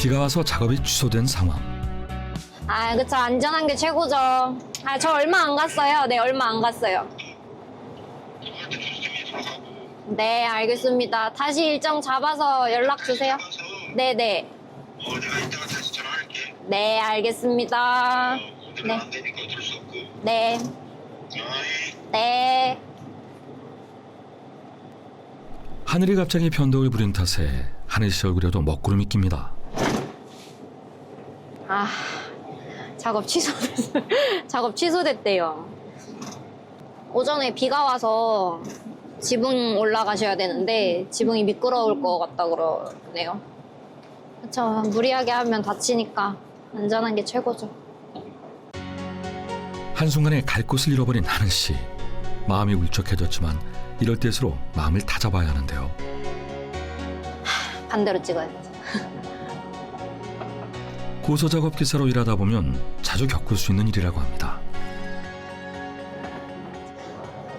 비가 와서 작업이 취소된 상황. 아, 그쵸. 안전한 게 최고죠. 아, 저 얼마 안 갔어요. 네, 얼마 안 갔어요. 네, 알겠습니다. 다시 일정 잡아서 연락 주세요. 네네. 내가 이따가 다시 전화할게. 네, 알겠습니다. 오늘은 네. 안 되니까 어쩔 수 없고. 네. 아이. 네. 하늘이 갑자기 변덕을 부린 탓에 하늘 씨 얼굴에도 먹구름이 낍니다. 아, 작업 취소됐어요. 작업 취소됐대요. 오전에 비가 와서 지붕 올라가셔야 되는데 지붕이 미끄러울 것 같다 그러네요. 그쵸. 무리하게 하면 다치니까 안전한 게 최고죠. 한순간에 갈 곳을 잃어버린 하늘 씨. 마음이 울적해졌지만 이럴 때일수록 마음을 다잡아야 하는데요. 반대로 찍어야지. 고소 작업 기사로 일하다 보면 자주 겪을 수 있는 일이라고 합니다.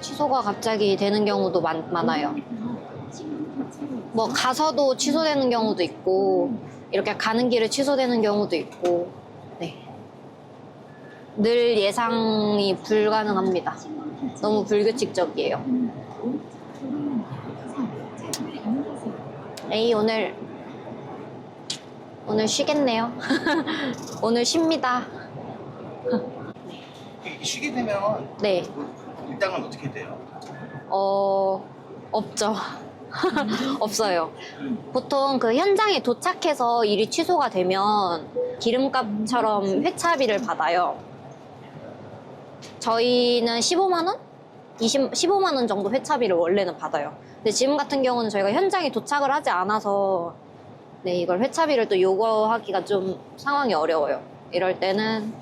취소가 갑자기 되는 경우도 많아요. 뭐 가서도 취소되는 경우도 있고 이렇게 가는 길에 취소되는 경우도 있고 네. 늘 예상이 불가능합니다. 너무 불규칙적이에요. 에이 오늘 쉬겠네요. 오늘 쉽니다. 쉬게 되면 네. 일당은 어떻게 돼요? 없죠. 없어요. 보통 그 현장에 도착해서 일이 취소가 되면 기름값처럼 회차비를 받아요. 저희는 15만 원? 15만 원 정도 회차비를 원래는 받아요. 근데 지금 같은 경우는 저희가 현장에 도착을 하지 않아서 네, 이걸 회차비를 또 요구하기가 좀 상황이 어려워요. 이럴 때는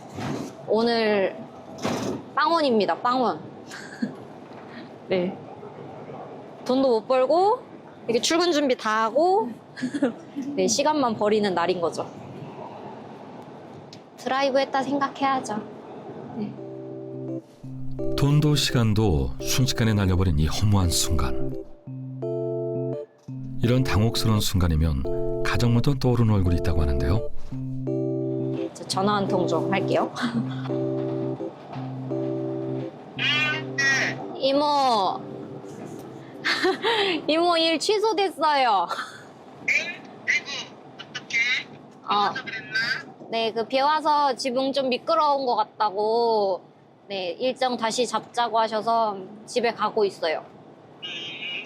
오늘 빵원입니다. 빵원. 네. 돈도 못 벌고 이렇게 출근 준비 다 하고 네, 시간만 버리는 날인 거죠. 드라이브 했다 생각해야죠. 네. 돈도 시간도 순식간에 날려버린 이 허무한 순간. 이런 당혹스러운 순간이면 가장 먼저 떠오르는 얼굴이 있다고 하는데요. 저 전화 한 통 좀 할게요. 이모. 이모 일 취소됐어요. 어떡해? 그랬나? 네, 그 비 와서 지붕 좀 미끄러운 것 같다고 네, 일정 다시 잡자고 하셔서 집에 가고 있어요.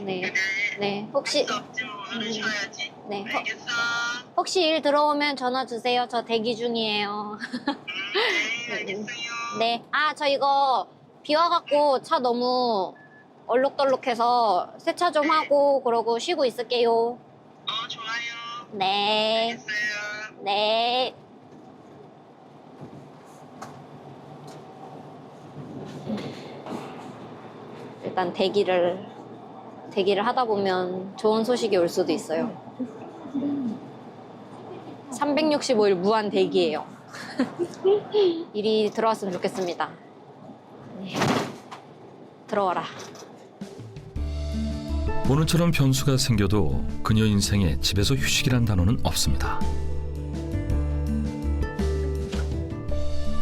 네. 네, 혹시 없지 뭐. 오늘 쉬어야지. 네. 알겠어. 혹시 일 들어오면 전화 주세요. 저 대기 중이에요. 네, 알겠어요. 네. 아, 저 이거 비 와갖고 차 너무 얼룩덜룩해서 세차 좀 하고 그러고 쉬고 있을게요. 좋아요. 네. 알겠어요. 네. 일단 대기를 하다 보면 좋은 소식이 올 수도 있어요. 365일 무한 대기예요. 일이 들어왔으면 좋겠습니다. 네. 들어와라. 오늘처럼 변수가 생겨도 그녀 인생에 집에서 휴식이란 단어는 없습니다.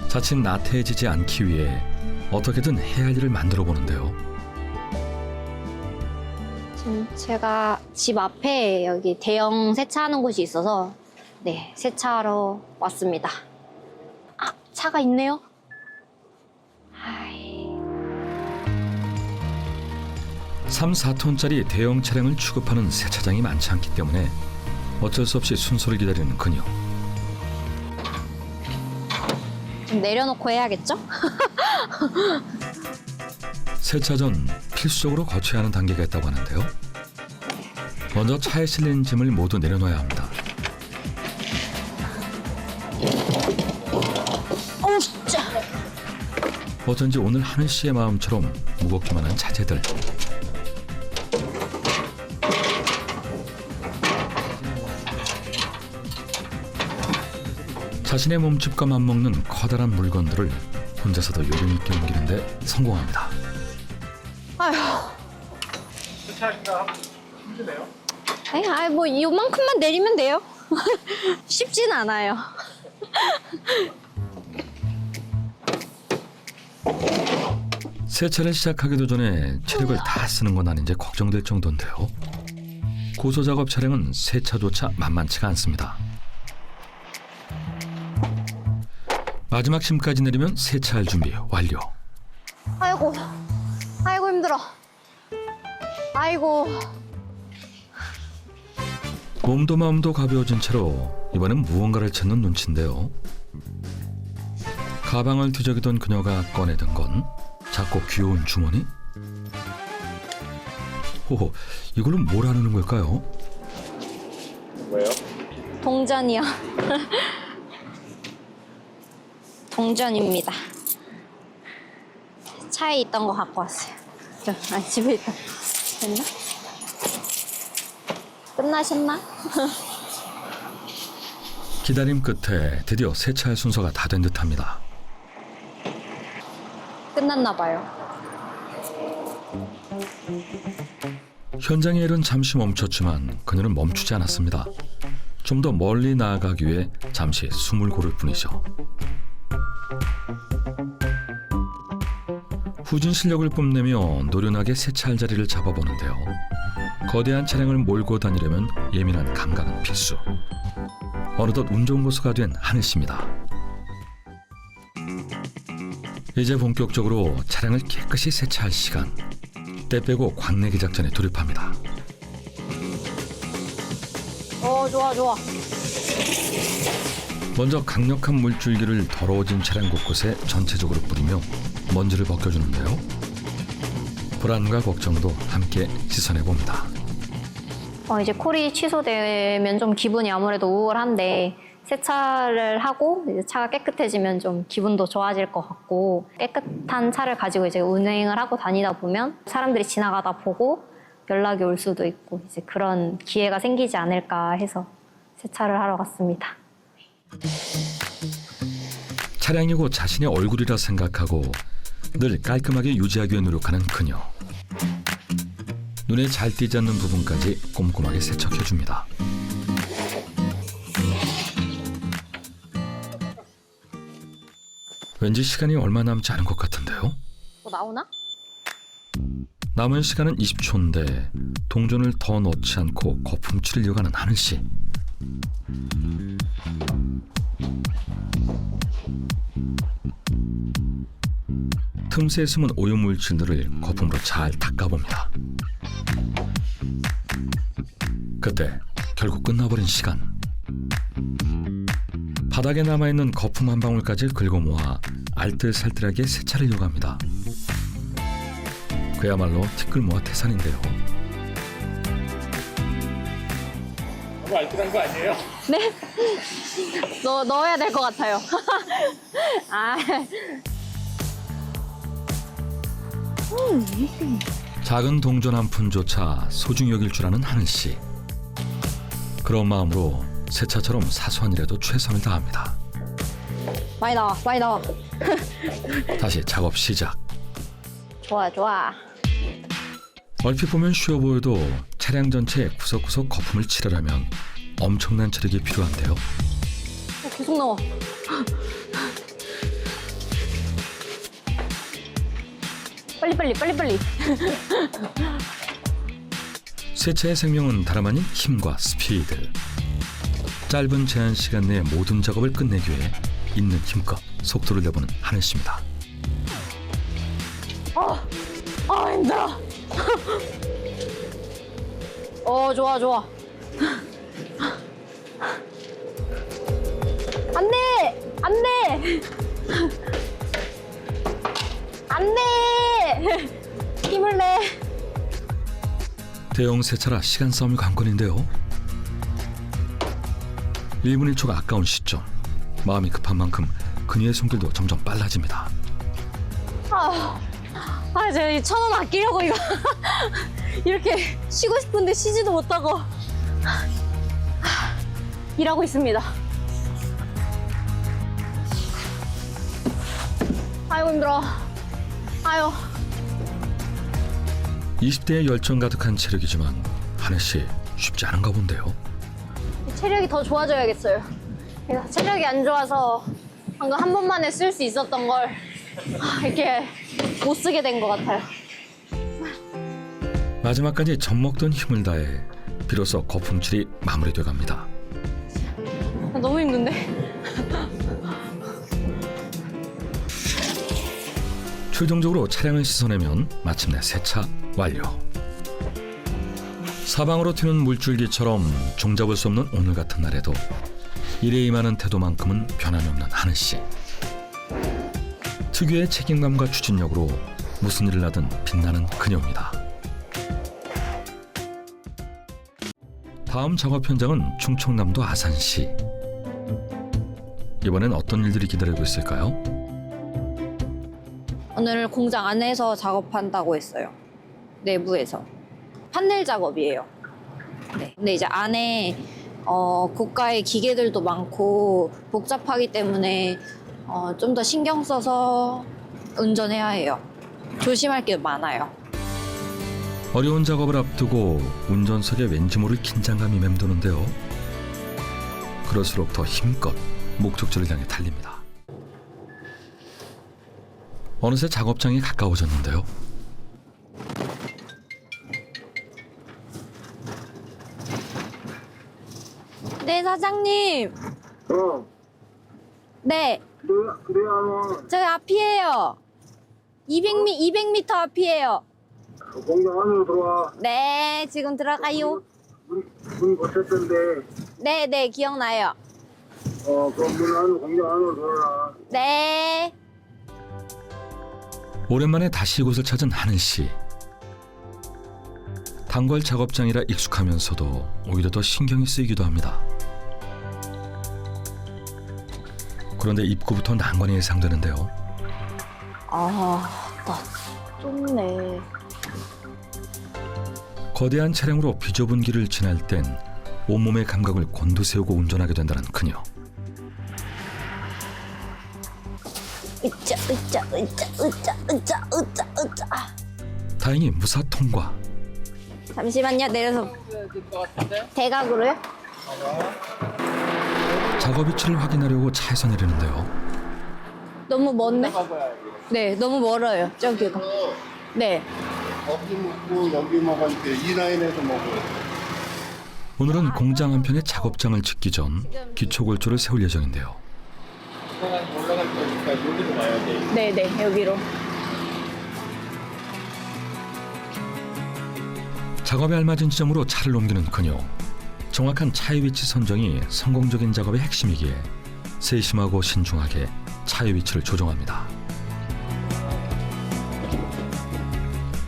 자칫 나태해지지 않기 위해 어떻게든 해야 할 일을 만들어 보는데요. 지금 제가 집 앞에 여기 대형 세차하는 곳이 있어서 네, 세차하러 왔습니다. 아, 차가 있네요. 아이. 3, 4톤짜리 대형 차량을 취급하는 세차장이 많지 않기 때문에 어쩔 수 없이 순서를 기다리는 그녀. 좀 내려놓고 해야겠죠? 세차 전 필수적으로 거쳐야 하는 단계가 있다고 하는데요. 먼저 차에 실린 짐을 모두 내려놔야 합니다. 진짜. 어쩐지 오늘 하늘 씨의 마음처럼 무겁기만 한 자재들. 자신의 몸집과 맞먹는 커다란 물건들을 혼자서도 요령 있게 옮기는데 성공합니다. 아휴. 세차하시다 힘드네요? 아이, 뭐 요만큼만 내리면 돼요. 쉽진 않아요. 세차를 시작하기도 전에 체력을 다 쓰는 건 아닌지 걱정될 정도인데요. 고소작업 차량은 세차조차 만만치가 않습니다. 마지막 심까지 내리면 세차할 준비 완료. 아이고, 아이고 힘들어. 아이고. 몸도 마음도 가벼워진 채로 이번엔 무언가를 찾는 눈치인데요. 가방을 뒤적이던 그녀가 꺼내든 건 작고 귀여운 주머니? 호호, 이걸로 뭘 하는 걸까요? 뭐예요? 동전이요. 동전입니다. 차에 있던 거 갖고 왔어요. 집에 있던. 됐나? 끝나셨나? 기다림 끝에 드디어 세차할 순서가 다 된 듯합니다. 끝났나 봐요. 현장의 일은 잠시 멈췄지만 그녀는 멈추지 않았습니다. 좀 더 멀리 나아가기 위해 잠시 숨을 고를 뿐이죠. 후진 실력을 뽐내며 노련하게 세차할 자리를 잡아보는데요. 거대한 차량을 몰고 다니려면 예민한 감각은 필수. 어느덧 운전고수가 된 하늘 씨입니다. 이제 본격적으로 차량을 깨끗이 세차할 시간. 때 빼고 광내기 작전에 돌입합니다. 좋아, 좋아. 먼저 강력한 물줄기를 더러워진 차량 곳곳에 전체적으로 뿌리며 먼지를 벗겨주는데요. 불안과 걱정도 함께 씻어내봅니다. 이제 콜이 취소되면 좀 기분이 아무래도 우울한데 세차를 하고 이제 차가 깨끗해지면 좀 기분도 좋아질 것 같고, 깨끗한 차를 가지고 이제 운행을 하고 다니다 보면 사람들이 지나가다 보고 연락이 올 수도 있고 이제 그런 기회가 생기지 않을까 해서 세차를 하러 갔습니다. 차량이고 자신의 얼굴이라 생각하고 늘 깔끔하게 유지하기 위해 노력하는 그녀. 눈에 잘 띄지 않는 부분까지 꼼꼼하게 세척해줍니다. 왠지 시간이 얼마 남지 않은 것 같은데요? 나오나? 남은 시간은 20초인데 동전을 더 넣지 않고 거품칠을 이어가는 하늘 씨. 틈새에 숨은 오염물질들을 거품으로 잘 닦아봅니다. 그때 결국 끝나버린 시간. 바닥에 남아있는 거품 한 방울까지 긁어 모아 알뜰살뜰하게 세차를 이어갑니다. 그야말로 티끌모아 태산인데요. 너무 알뜰한 거 아니에요? 네? 넣어야 될 것 같아요. 아. 작은 동전 한 푼조차 소중히 여길 줄 아는 하늘 씨. 그런 마음으로 세차처럼 사소한 일에도 최선을 다합니다. 많이 나와, 많이 나와. 다시 작업 시작. 좋아, 좋아. 얼핏 보면 쉬워 보여도 차량 전체에 구석구석 거품을 칠하려면 엄청난 체력이 필요한데요. 계속 나와. 빨리. 세차의 생명은 다름 아닌 힘과 스피드. 짧은 제한 시간 내에 모든 작업을 끝내기 위해 있는 힘껏 속도를 내보는 하늘 씨입니다. 힘들어. 좋아. 안 돼. 힘을 내. 대형 세차라 시간 싸움이 관건인데요. 1분 1초가 아까운 시점. 마음이 급한 만큼 그녀의 손길도 점점 빨라집니다. 제가 이 1,000원 아끼려고 이거 이렇게 쉬고 싶은데 쉬지도 못하고 일하고 있습니다. 아이고 힘들어. 아유. 20대의 열정 가득한 체력이지만 하늘 씨 쉽지 않은가 본데요. 체력이 더 좋아져야겠어요. 제가 체력이 안 좋아서 방금 한 번만에 쓸 수 있었던 걸 이렇게 못 쓰게 된 것 같아요. 마지막까지 젖먹던 힘을 다해 비로소 거품칠이 마무리돼 갑니다. 너무 힘든데? 최종적으로 차량을 씻어내면 마침내 세차 완료. 사방으로 튀는 물줄기처럼 종잡을 수 없는 오늘 같은 날에도 일에 임하는 태도만큼은 변함이 없는 하늘 씨. 특유의 책임감과 추진력으로 무슨 일을 하든 빛나는 그녀입니다. 다음 작업 현장은 충청남도 아산시. 이번엔 어떤 일들이 기다리고 있을까요? 오늘 공장 안에서 작업한다고 했어요. 내부에서. 판넬 작업이에요. 네. 근데 이제 안에 고가의 기계들도 많고 복잡하기 때문에 좀 더 신경 써서 운전해야 해요. 조심할 게 많아요. 어려운 작업을 앞두고 운전석에 왠지 모를 긴장감이 맴도는데요. 그럴수록 더 힘껏 목적지를 향해 달립니다. 어느새 작업장이 가까워졌는데요. 네, 사장님. 네, 그래야 저희 앞이에요. 200m 앞이에요. 공장 안으로 들어와. 네, 지금 들어가요. 문 고쳤던데, 네, 네, 기억나요. 그럼 문 안으로, 공장 안으로 들어라. 네. 오랜만에 다시 이곳을 찾은 하늘 씨. 단골 작업장이라 익숙하면서도 오히려 더 신경이 쓰이기도 합니다. 그런데 입구부터 난관이 예상되는데요. 나 좁네. 거대한 차량으로 비좁은 길을 지날 땐 온몸의 감각을 곤두세우고 운전하게 된다는 그녀. 으짜. 다행히 무사 통과. 잠시만요, 내려서. 대각으로요? 작업 위치를 확인하려고 차에서 내리는데요. 너무 먼네? 네, 너무 멀어요, 저기가. 네. 거기 먹고, 여기 먹었는데, 이 라인에서 먹어. 오늘은 공장 한편에 작업장을 짓기 전 기초골조를 세울 예정인데요. 올라갈 거니까 여기로 와야 돼. 네, 여기로. 작업에 알맞은 지점으로 차를 옮기는 그녀. 정확한 차의 위치 선정이 성공적인 작업의 핵심이기에 세심하고 신중하게 차의 위치를 조정합니다.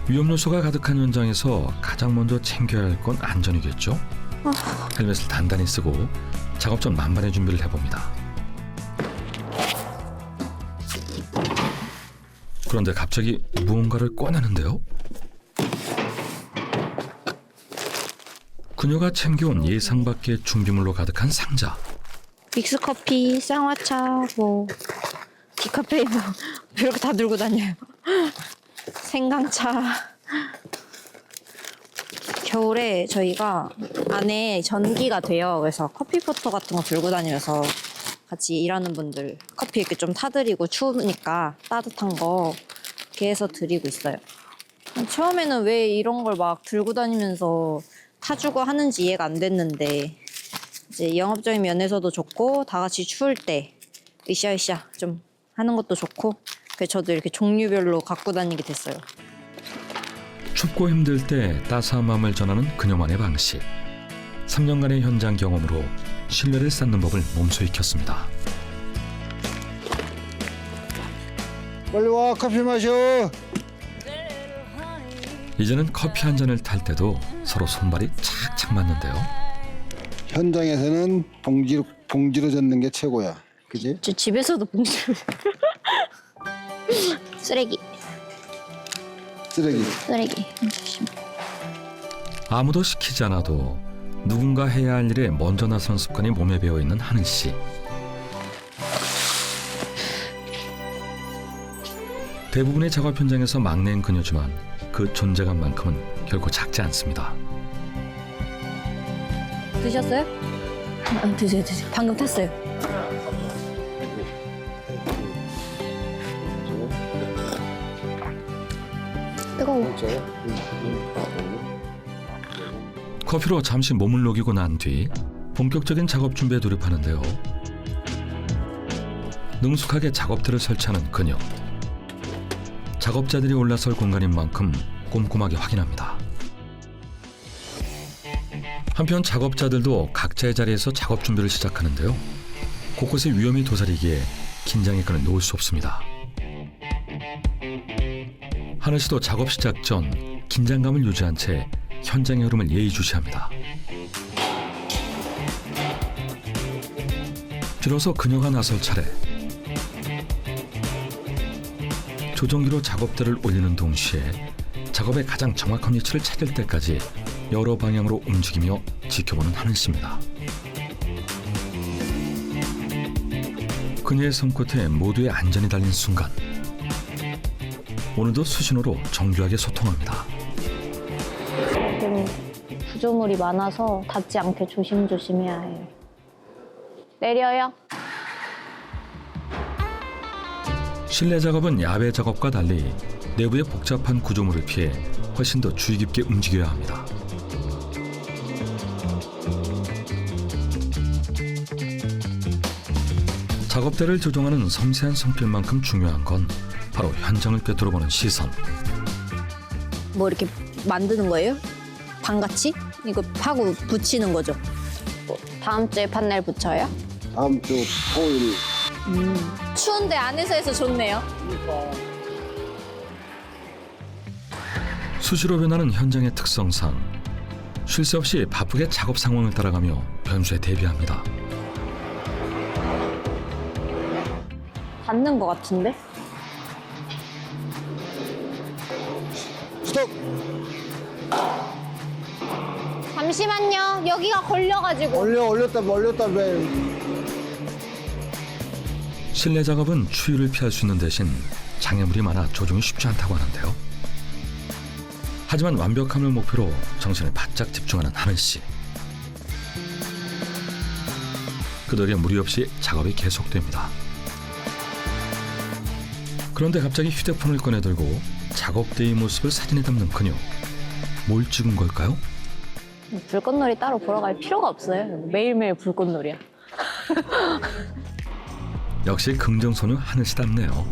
위험 요소가 가득한 현장에서 가장 먼저 챙겨야 할 건 안전이겠죠? 헬멧을 단단히 쓰고 작업 전 만반의 준비를 해봅니다. 그런데 갑자기 무언가를 꺼내는데요. 그녀가 챙겨온 예상 밖의 준비물로 가득한 상자. 믹스커피, 쌍화차, 디카페인 이렇게 다 들고 다녀요. 생강차. 겨울에 저희가 안에 전기가 돼요. 그래서 커피포터 같은 거 들고 다니면서 같이 일하는 분들 커피 이렇게 좀 타드리고 추우니까 따뜻한 거 이렇게 해서 드리고 있어요. 처음에는 왜 이런 걸 막 들고 다니면서 타주고 하는지 이해가 안 됐는데 이제 영업적인 면에서도 좋고 다 같이 추울 때 으쌰으쌰 좀 하는 것도 좋고 그래서 저도 이렇게 종류별로 갖고 다니게 됐어요. 춥고 힘들 때 따스한 마음을 전하는 그녀만의 방식. 3년간의 현장 경험으로 신뢰를 쌓는 법을 몸소 익혔습니다. 빨리 와, 커피 마셔. 이제는 커피 한 잔을 탈 때도 서로 손발이 착착 맞는데요. 현장에서는 봉지로 젓는 게 최고야. 그지? 저 집에서도 봉지를 쓰레기. 아무도 시키지 않아도 누군가 해야 할 일에 먼저 나서는 습관이 몸에 배어있는 하늘 씨. 대부분의 작업 현장에서 막내인 그녀지만 그 존재감만큼은 결코 작지 않습니다. 드셨어요? 드세요. 방금 탔어요. 뜨거워. 커피로 잠시 몸을 녹이고 난 뒤 본격적인 작업 준비에 돌입하는데요. 능숙하게 작업대를 설치하는 그녀. 작업자들이 올라설 공간인 만큼 꼼꼼하게 확인합니다. 한편 작업자들도 각자의 자리에서 작업 준비를 시작하는데요. 곳곳에 위험이 도사리기에 긴장의 끈을 놓을 수 없습니다. 하늘 씨도 작업 시작 전 긴장감을 유지한 채 현장의 흐름을 예의주시합니다. 비로소 그녀가 나설 차례. 조종기로 작업대를 올리는 동시에 작업의 가장 정확한 위치를 찾을 때까지 여러 방향으로 움직이며 지켜보는 하늘 씨입니다. 그녀의 손끝에 모두의 안전이 달린 순간. 오늘도 수신호로 정교하게 소통합니다. 좀 구조물이 많아서 닿지 않게 조심조심해야 해요. 내려요. 실내 작업은 야외 작업과 달리 내부의 복잡한 구조물을 피해 훨씬 더 주의 깊게 움직여야 합니다. 작업대를 조종하는 섬세한 손길만큼 중요한 건 바로 현장을 꿰뚫어보는 시선. 뭐 이렇게 만드는 거예요? 방같이? 이거 파고 붙이는 거죠? 다음 주에 판넬 붙여요? 다음 주 토요일. 추운데 안에서 해서 좋네요. 수시로 변하는 현장의 특성상 쉴 새 없이 바쁘게 작업 상황을 따라가며 변수에 대비합니다. 닿는 것 같은데? 스톱! 잠시만요. 여기가 걸려가지고. 올렸다 왜? 실내 작업은 추위를 피할 수 있는 대신 장애물이 많아 조종이 쉽지 않다고 하는데요. 하지만 완벽함을 목표로 정신을 바짝 집중하는 하늘 씨. 그 덕에 무리 없이 작업이 계속됩니다. 그런데 갑자기 휴대폰을 꺼내들고 작업대의 모습을 사진에 담는 그녀. 뭘 찍은 걸까요? 불꽃놀이 따로 보러 갈 필요가 없어요. 매일매일 불꽃놀이야. 역시 긍정소녀 하늘 씨답네요.